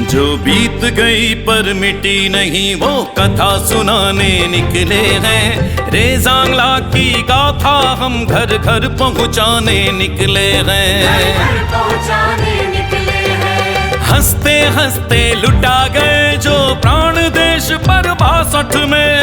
जो बीत गई पर मिटी नहीं वो कथा सुनाने निकले हैं। रे सांगला की गाथा हम घर घर पहुँचाने निकले हैं। हंसते हंसते लुटा गए जो प्राण देश पर 62 में।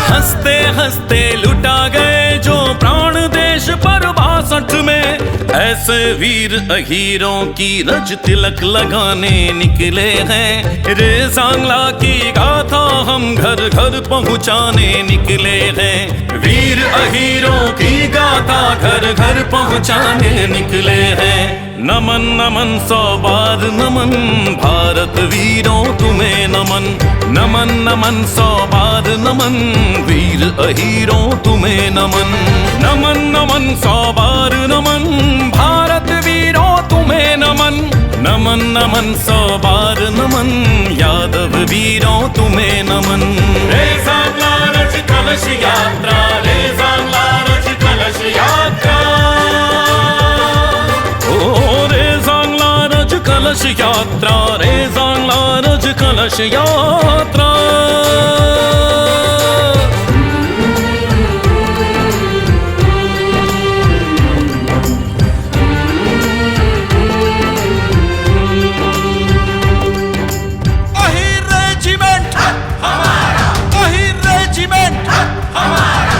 हंसते हंसते लुटा गए जो प्राण देश पर 62 में। ऐसे वीर अहीरों की रज तिलक लगाने निकले हैं। रे सांगला की गाथा हम घर घर पहुँचाने निकले हैं। वीर अहीरों की गाथा घर घर पहुँचाने निकले हैं। नमन नमन 100 बार नमन भारत वीरों तुम्हें नमन। नमन नमन 100 बार नमन वीर अहीरों तुम्हें नमन। नमन नमन 100 बार नमन भारत वीरों तुम्हें नमन। नमन नमन 100 बार नमन यादव वीरों तुम्हें नमन। रे सांगला रज कलश यात्रा, रे सांगला रज कलश यात्रा। कलश यात्रा, रे सांगला रज कलश यात्रा। अहिर रेजिमेंट हमारा, अहिर रेजिमेंट हमारा।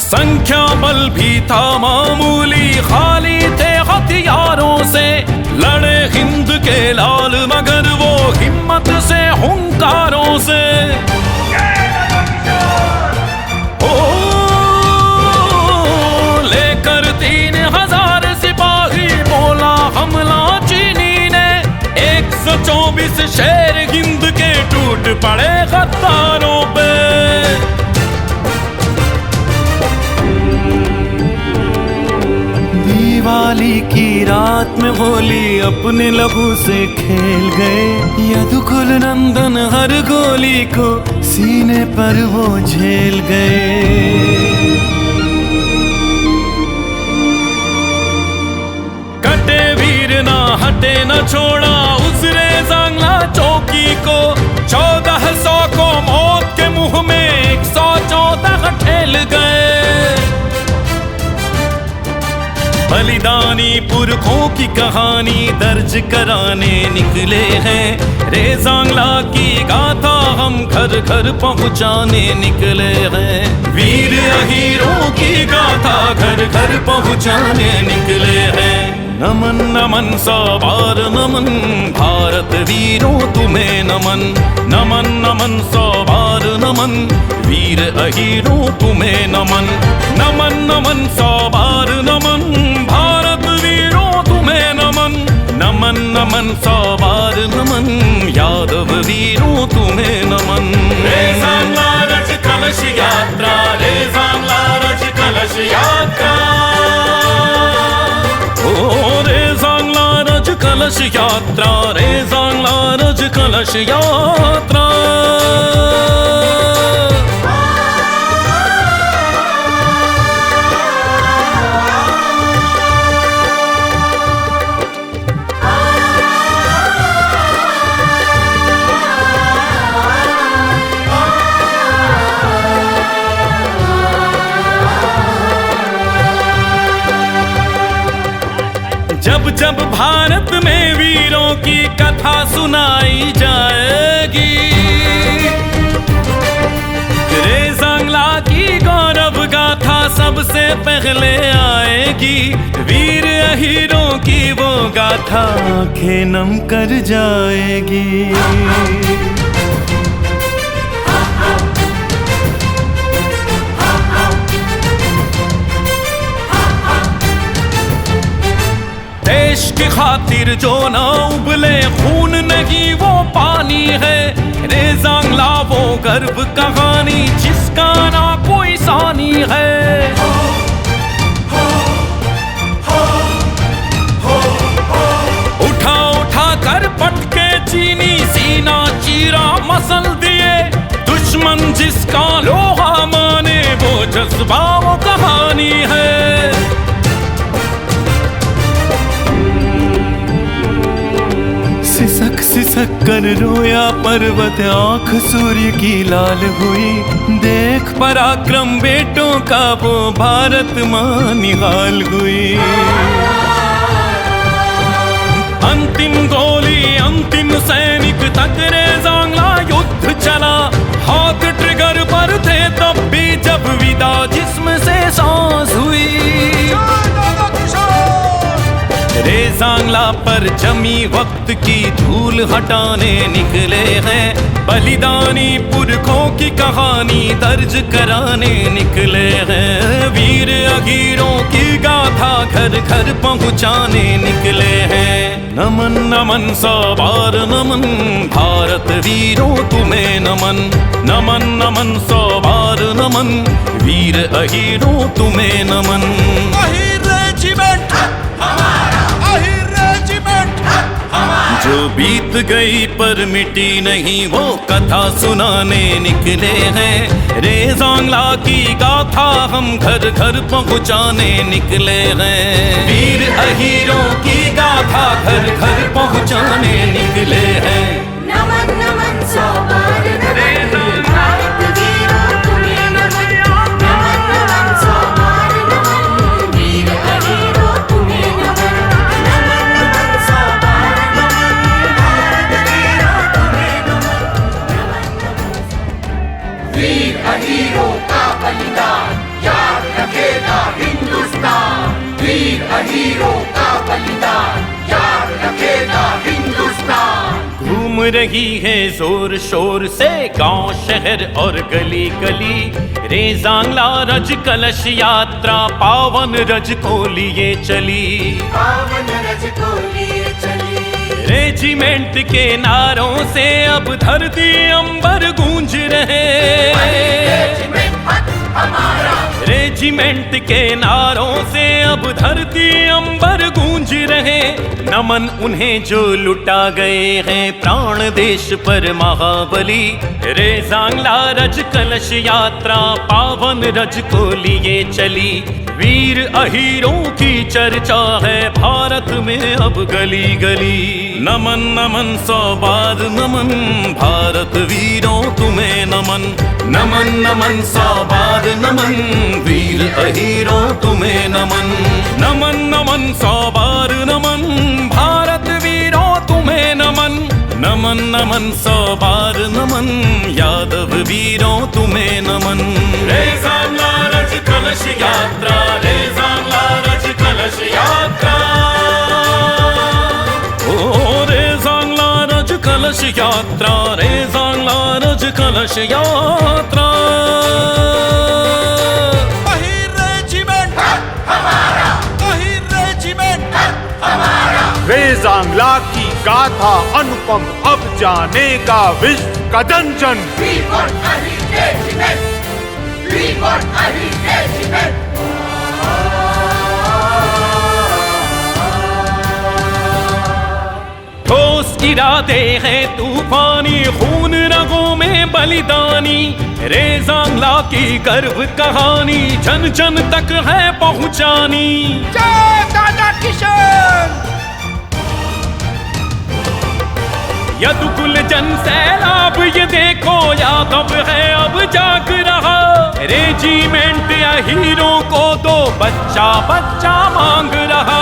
संख्या बल भी था मामूली, खाली थे हथियारों से। लड़े हिंद के लाल मगर वो हिम्मत से हुंकारों से। ओ लेकर 3000 सिपाही बोला हमला चीनी ने। 124 शेर हिंद के टूट पड़े गद्दारों पे। दिवाली की रात में होली अपने लहू से खेल गए। यदुकुल नंदन हर गोली को सीने पर वो झेल गए। कटे वीर ना हटे न छोड़ा उस रे सांगला चौकी को। 1400 को मौत के मुंह में 114 ठेल गए। बलिदानी पुरखों की कहानी दर्ज कराने निकले हैं। रे सांगला की गाथा हम घर घर पहुँचाने निकले हैं। वीर अहीरों की गाथा घर घर पहुँचाने निकले हैं। नमन नमन 100 बार नमन भारत वीरों तुम्हें नमन। नमन नमन 100 बार नमन वीर अहीरों तुम्हें नमन। नमन नमन 100 बार नमन भारत वीरों तुम्हें नमन। नमन नमन 100 बार नमन यादव वीरों तुम्हें नमन। रे सांगला रज कलश यात्रा, रे सांगला रज कलश यात्रा। ओ रे सांगला रज कलश यात्रा, रे सांगला रज कलश यात्रा। जब जब भारत में वीरों की कथा सुनाई जाएगी। रे सांगला की गौरव गाथा सबसे पहले आएगी। वीर अहीरों की वो गाथा आंखें नम कर जाएगी। देश की खातिर जो ना उबले खून नहीं वो पानी है। रे सांगला वो गर्व कहानी जिसका ना कोई सानी है। उठा उठा कर पटके चीनी सीना चीरा मसल दिए। नमन जिसका लोहा माने वो जज्बा वो कहानी है। सिसक सिसक कर रोया पर्वत, आंख सूर्य की लाल हुई। देख पराक्रम बेटों का वो भारत मां निहाल हुई। अंतिम गोली अंतिम सैनिक तक रेज़ांगला युद्ध चला। हाथ ट्रिगर पर थे तब भी जब विदा जिस्म से सांस हुई। रेज़ांगला पर जमी वक्त की धूल हटाने निकले हैं। बलिदानी पुरखों की कहानी दर्ज कराने निकले हैं। वीर अहीरों की गाथा घर घर पहुंचाने निकले हैं। नमन नमन सौ बार नमन, भारत वीरों तुम्हें नमन। नमन नमन सौ बार नमन, वीर अहीरों तुम्हें नमन। अहीर रेजिमेंट हमारा, अहीर रेजिमेंट हमारा। जो बीत गई पर मिटी नहीं वो कथा सुनाने निकले हैं। रेज़ांगला की गाथा हम घर घर पहुंचाने निकले हैं। वीर अहीरों की गाथा घर घर पहुंचाने निकले हैं। नमन नमन सौ बार नमन, भारत वीरों तुम्हें नमन। नमन नमन सौ बार नमन, वीर अहीरों तुम्हें नमन। नमन नमन सौ बार नमन, भारत वीरों तुम्हें नमन। वीर अहीरों का बलिदान याद रखेगा हिंदुस्तान। वीर अहीरों का बलिदान याद रखेगा हिंदुस्तान। घूम रही है जोर शोर से गांव शहर और गली गली। रेज़ांगला रज कलश यात्रा पावन रज को लिए चली। पावन रज को लिए चली। रेजिमेंट के नारों से अब धरती अंबर गूंज रहे। हमारा रेजिमेंट के नारों से अब धरती अंबर गूंज रहे। नमन उन्हें जो लुटा गए हैं प्राण देश पर महाबली। रेज़ांगला रज कलश यात्रा पावन रज को लिए चली। वीर अहीरों की चर्चा है भारत में अब गली गली। नमन नमन सौ बार नमन, भारत वीरों तुम्हें नमन। नमन नमन सौ बार नमन, वीर अहीरों तुम्हें नमन। नमन नमन सौ बार नमन, भारत वीरों तुम्हें नमन। नमन नमन सौ बार नमन, यादव वीरों तुम्हें नमन। रेज़ांगला रज कलश यात्रा, रेज़ांगला रज कलश यात्रा। ओ रेज़ांगला रज कलश यात्रा, रेज़ांगला रज कलश यात्रा। अहीर रेजिमेंट हमारा, अहीर रेजिमेंट हमारा। रेज़ांगला की गाथा अनुपम अब जानेगा विश्व का जन जन। We want Ahir regiment, we want Ahir regiment. ठोस इरादे हैं तूफानी, खून रगों में बलिदानी। रेज़ांगला की गर्व कहानी जन जन तक है पहुंचानी। जय दादा किशन। यदुकुल जन सैलाब ये देखो यादव है अब जाग रहा। रेजिमेंट अहीरों को दो बच्चा बच्चा मांग रहा।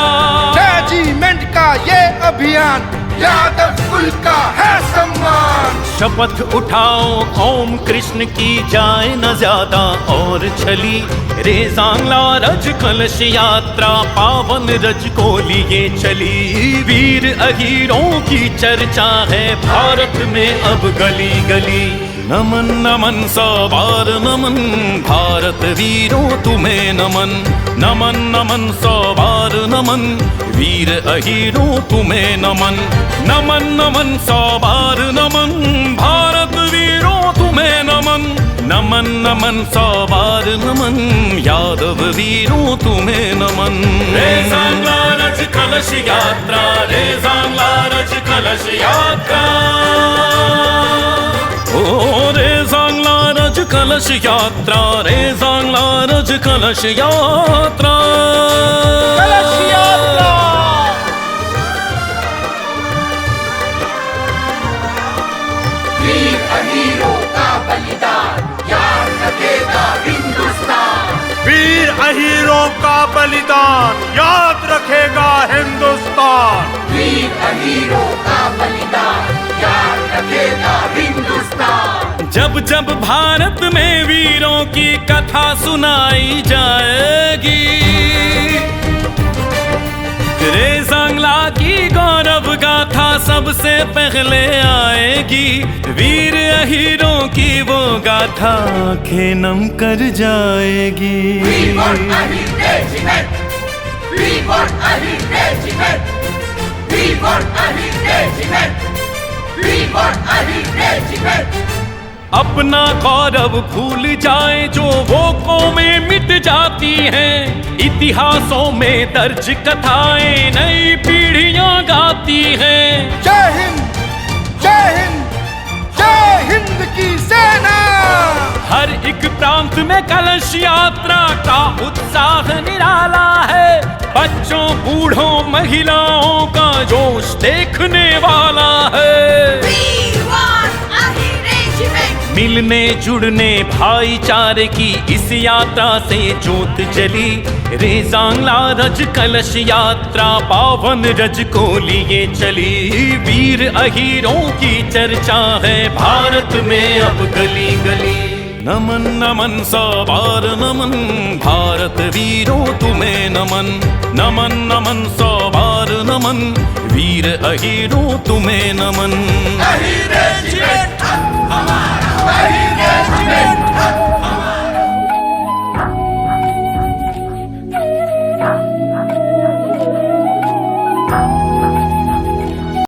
रेजिमेंट का ये अभियान यादव कुल का है सम्मान। शपथ उठाओ ओम कृष्ण की जाए न ज्यादा और छली। रेज़ांगला रज कलश यात्रा पावन रज को लिए चली। वीर अहीरों की चर्चा है भारत में अब गली गली। नमन नमन सौ बार नमन, भारत वीरों तुम्हें नमन। नमन नमन सौ बार नमन, वीर अहीरों तुम्हें नमन। नमन नमन सौ बार नमन, भारत वीरों तुम्हें नमन। नमन नमन सौ बार नमन, यादव वीरों तुम्हें नमन। रेज़ांगला रज कलश यात्रा, रेज़ांगला रज कलश यात्रा। ओ रेज़ांगला कलश यात्रा रे सांगला रज कलश यात्रा कलश यात्रा वीर अहीरों का बलिदान याद रखेगा हिंदुस्तान वीर अहीरों का बलिदान याद रखेगा हिंदुस्तान वीर अहीरों का बलिदान याद रखेगा हिंदुस्तान जब जब भारत में वीरों की कथा सुनाई जाएगी रे सांगला की गौरव गाथा सबसे पहले आएगी वीर अहीरों की वो गाथा आंखें नम कर जाएगी We want Ahir Regiment We want Ahir Regiment We want Ahir Regiment We want Ahir Regiment अपना गौरव भूल जाए जो वो कौमें मिट जाती हैं इतिहासों में दर्ज कथाएं नई पीढ़ियां गाती हैं जय हिंद जय हिंद जय हिंद की सेना हर एक प्रांत में कलश यात्रा का उत्साह निराला है बच्चों बूढ़ों महिलाओं का जोश देखने वाला है We want Ahir Regiment. मिलने जुड़ने भाईचारे की इस यात्रा से जोत जली रे सांगला रज कलश यात्रा पावन रज को लिए चली वीर अहीरों की चर्चा है भारत में अब गली गली नमन नमन सवार नमन भारत वीरों तुम्हें नमन नमन नमन सवार नमन वीर अहीरों तुम्हें नमन